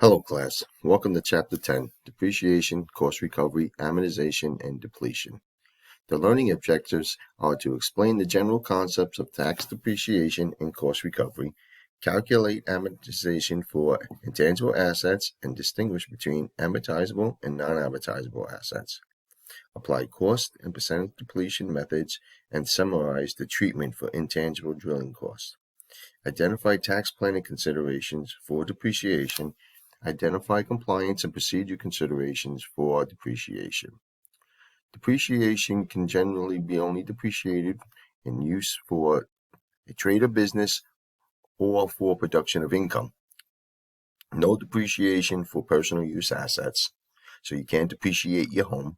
Hello class, welcome to Chapter 10, Depreciation, Cost Recovery, Amortization, and Depletion. The learning objectives are to explain the general concepts of tax depreciation and cost recovery, calculate amortization for intangible assets, and distinguish between amortizable and non-amortizable assets. Apply cost and percentage depletion methods, and summarize the treatment for intangible drilling costs. Identify tax planning considerations for depreciation. Identify compliance and procedure considerations for depreciation. Depreciation can generally be only depreciated in use for a trade or business or for production of income. No depreciation for personal use assets, so you can't depreciate your home.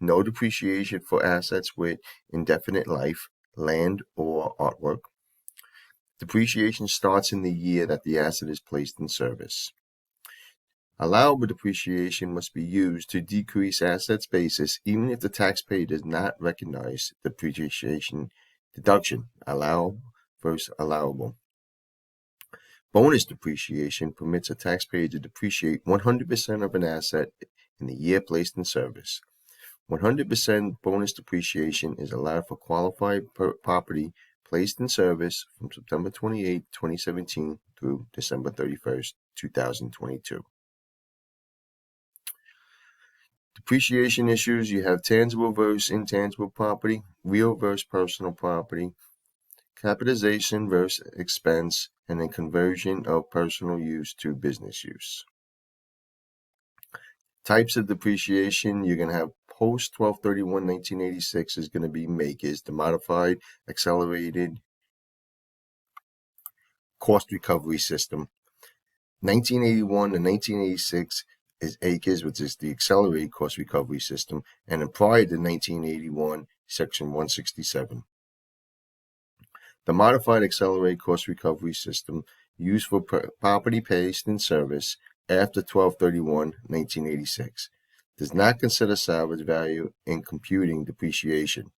No depreciation for assets with indefinite life, land or artwork. Depreciation starts in the year that the asset is placed in service. Allowable depreciation must be used to decrease assets basis even if the taxpayer does not recognize the depreciation deduction. Allowable versus allowable. Bonus depreciation permits a taxpayer to depreciate 100% of an asset in the year placed in service. 100% bonus depreciation is allowed for qualified property placed in service from September 28, 2017 through December 31st, 2022. Depreciation issues, you have tangible versus intangible property, real versus personal property, capitalization versus expense, and then conversion of personal use to business use. Types of depreciation, you're going to have post 12/31/1986 is going to be makers, the modified accelerated cost recovery system. 1981 to 1986 is ACRES, which is the accelerated cost recovery system, and then prior to 1981, section 167. The modified accelerated cost recovery system used for property placed in service after 12/31/1986 does not consider salvage value in computing depreciation.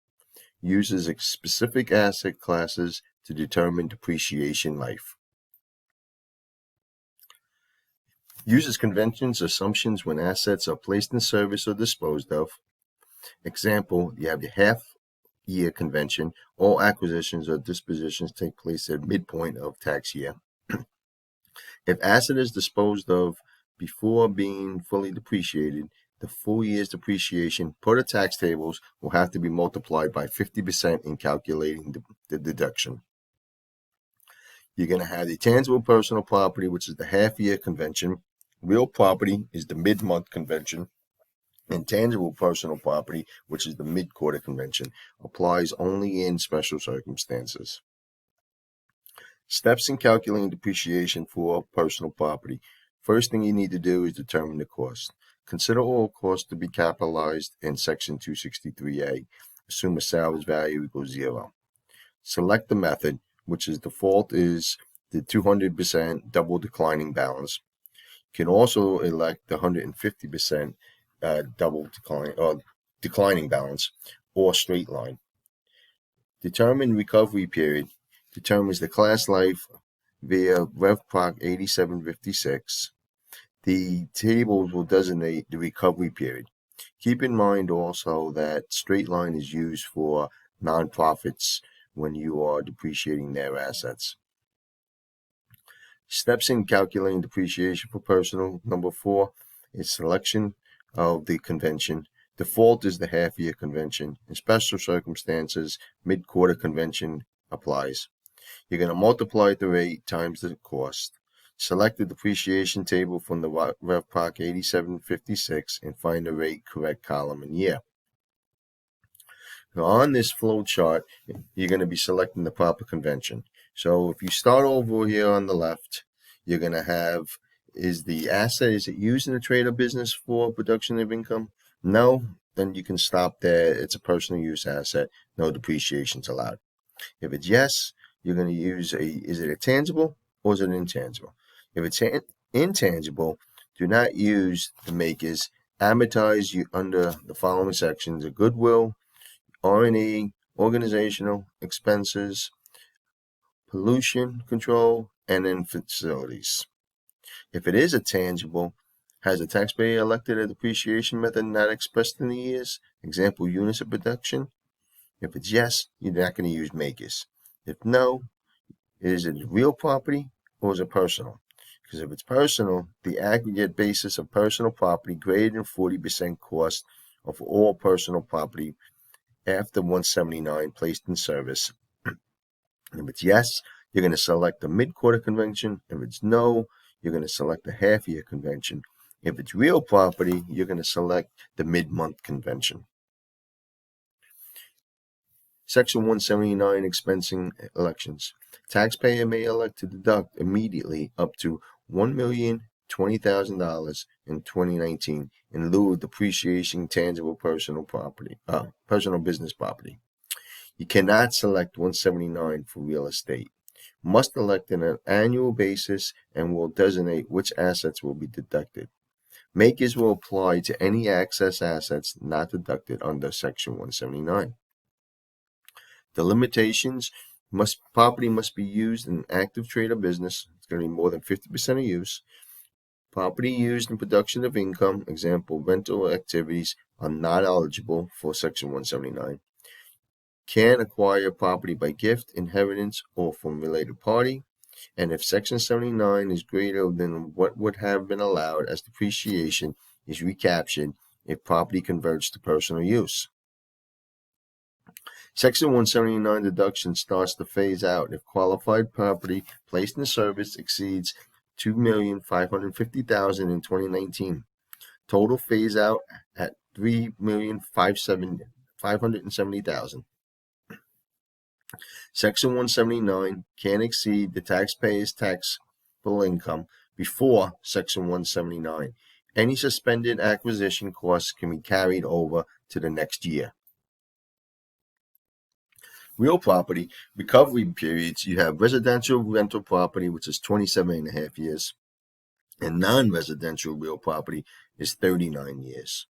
Uses specific asset classes to determine depreciation life. Uses conventions, assumptions when assets are placed in service or disposed of. Example, you have your half-year convention. All acquisitions or dispositions take place at midpoint of tax year. If asset is disposed of before being fully depreciated, the full year's depreciation per the tax tables will have to be multiplied by 50% in calculating the deduction. You're going to have the tangible personal property, which is the half-year convention. Real property is the mid-month convention. Intangible personal property, which is the mid-quarter convention, applies only in special circumstances. Steps in calculating depreciation for personal property. First thing you need to do is determine the cost. Consider all costs to be capitalized in section 263A. Assume a salvage value equals 0. Select the method, which is default is the 200% double declining balance. You can also elect the 150% double declining balance or straight line. Determine recovery period. Determines the class life via Rev Proc 8756. The tables will designate the recovery period. Keep in mind also that straight line is used for nonprofits when you are depreciating their assets. Steps in calculating depreciation for personal. Number 4 is selection of the convention. Default is the half-year convention. In special circumstances, mid-quarter convention applies. You're going to multiply the rate times the cost. Select the depreciation table from the Rev Proc 8756 and find the rate correct column and year. Now on this flow chart, you're going to be selecting the proper convention. So if you start over here on the left, you're going to have, is the asset, is it used in a trade or business for production of income? No, then you can stop there. It's a personal use asset. No depreciation is allowed. If it's yes, you're going to use is it a tangible or is it intangible? If it's intangible, do not use the makers. Amortize you under the following sections: a goodwill, R&E, organizational expenses, pollution control, and then facilities. If it is a tangible, has the taxpayer elected a depreciation method not expressed in the years? Example, units of production. If it's yes, you're not going to use makers. If no, is it real property or is it personal? Because if it's personal, the aggregate basis of personal property greater than 40% cost of all personal property after 179 placed in service. If it's yes, you're going to select the mid-quarter convention. If it's no, you're going to select the half-year convention. If it's real property, you're going to select the mid-month convention. Section 179, expensing elections. Taxpayer may elect to deduct immediately up to $1,020,000 in 2019 in lieu of depreciation tangible personal business property. You cannot select 179 for real estate. Must elect on an annual basis and will designate which assets will be deducted. Makers will apply to any excess assets not deducted under Section 179. The limitations: property must be used in an active trade or business. It's going to be more than 50% of use. Property used in production of income, example, rental activities, are not eligible for Section 179. Can acquire property by gift, inheritance, or from related party. And if Section 79 is greater than what would have been allowed as depreciation, is recaptured if property converts to personal use. Section 179 deduction starts to phase out if qualified property placed in service exceeds $2,550,000 in 2019. Total phase out at $3,570,000. Section 179 can exceed the taxpayer's taxable income before Section 179. Any suspended acquisition costs can be carried over to the next year. Real property recovery periods: you have residential rental property, which is 27.5 years, and non-residential real property is 39 years.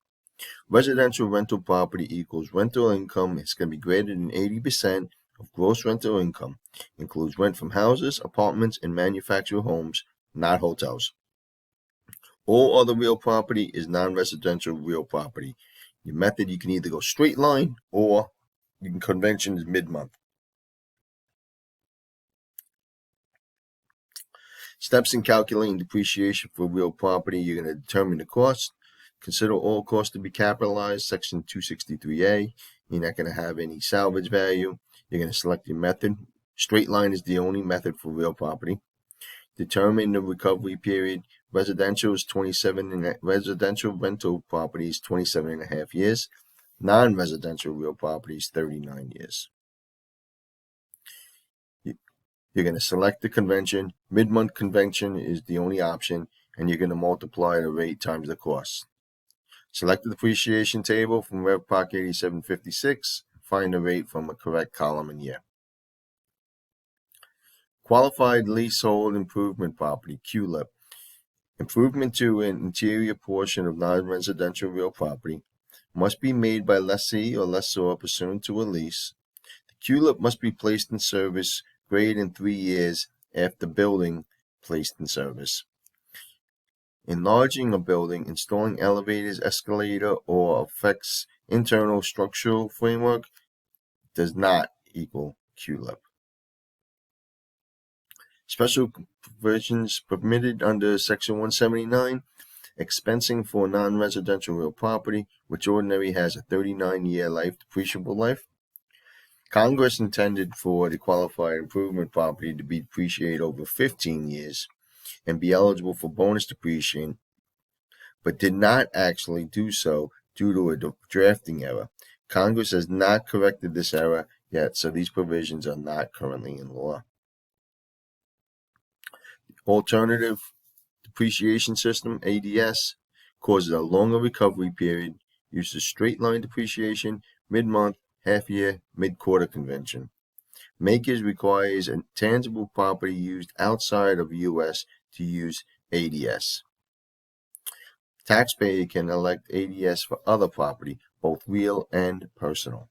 Residential rental property equals rental income. It's going to be greater than 80% of gross rental income. Includes rent from houses, apartments, and manufactured homes, not hotels. All other real property is non-residential real property. Your method, you can either go straight line or you can convention is mid-month. Steps in calculating depreciation for real property: you're going to determine the cost. Consider all costs to be capitalized, Section 263A. You're not going to have any salvage value. You're going to select your method. Straight line is the only method for real property. Determine the recovery period. Residential rental property is 27.5 years. Non-residential real property is 39 years. You're going to select the convention. Mid-month convention is the only option, and you're going to multiply the rate times the cost. Select the depreciation table from Rev Proc 8756. Find the rate from a correct column and year. Qualified leasehold improvement property, QLIP. Improvement to an interior portion of non-residential real property must be made by lessee or lessor pursuant to a lease. The QLIP must be placed in service greater than 3 years after building placed in service. Enlarging a building, installing elevators, escalator, or affects internal structural framework does not equal QLIP. Special provisions permitted under Section 179. Expensing for non-residential real property, which ordinarily has a 39-year depreciable life. Congress intended for the qualified improvement property to be depreciated over 15 years and be eligible for bonus depreciation, but did not actually do so due to a drafting error. Congress has not corrected this error yet, so these provisions are not currently in law. Alternative depreciation system, ADS, causes a longer recovery period, uses straight line depreciation, mid-month, half-year, mid-quarter convention. Makers requires a tangible property used outside of the U.S. to use ADS. Taxpayer can elect ADS for other property, both real and personal.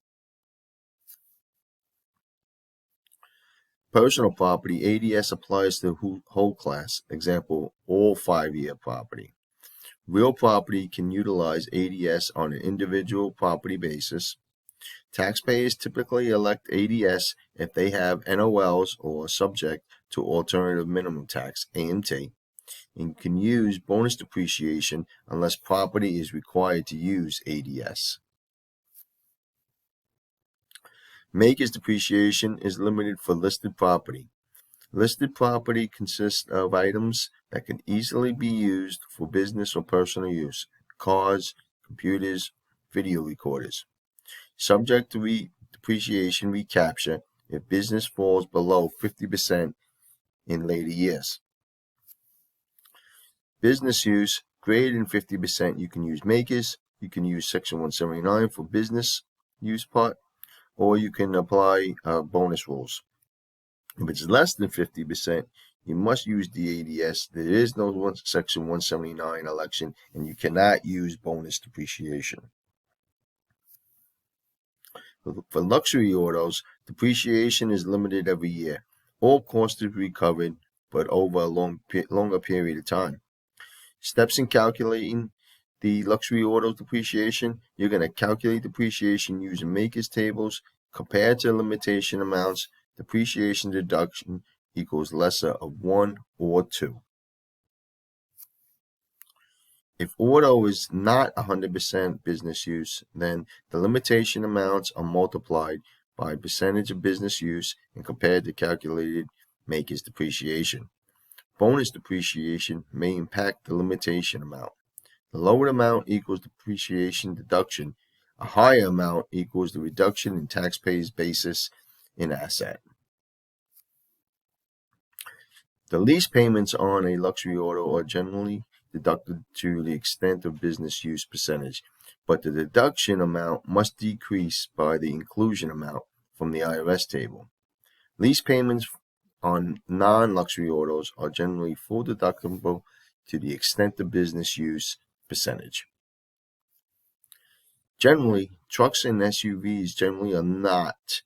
Personal property, ADS applies to the whole class. Example, all 5-year property. Real property can utilize ADS on an individual property basis. Taxpayers typically elect ADS if they have NOLs or are subject to alternative minimum tax, AMT, and can use bonus depreciation unless property is required to use ADS. Makers depreciation is limited for listed property. Listed property consists of items that can easily be used for business or personal use: cars, computers, video recorders. Subject to depreciation recapture if business falls below 50% in later years. Business use, greater than 50%, you can use makers. You can use Section 179 for business use part, or you can apply bonus rules. If it's less than 50%, you must use the ADS. There is no Section 179 election, and you cannot use bonus depreciation. For luxury autos, depreciation is limited every year. All costs are recovered, but over a longer period of time. Steps in calculating the luxury auto depreciation: you're going to calculate depreciation using makers tables. Compared to limitation amounts, depreciation deduction equals lesser of 1 or 2. If auto is not 100% business use, then the limitation amounts are multiplied by percentage of business use and compared to calculated makers depreciation. Bonus depreciation may impact the limitation amount. The lower amount equals depreciation deduction. A higher amount equals the reduction in taxpayers' basis in asset. The lease payments on a luxury auto are generally deducted to the extent of business use percentage, but the deduction amount must decrease by the inclusion amount from the IRS table. Lease payments on non-luxury autos are generally full deductible to the extent of business use percentage. Generally, trucks and SUVs generally are not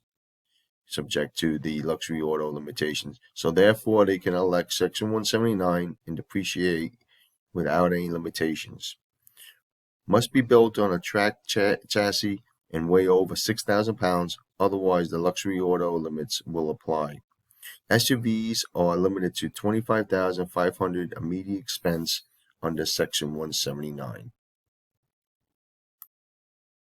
subject to the luxury auto limitations, so therefore they can elect Section 179 and depreciate without any limitations. Must be built on a track chassis and weigh over 6,000 pounds, otherwise the luxury auto limits will apply. SUVs are limited to $25,500 immediate expense under Section 179.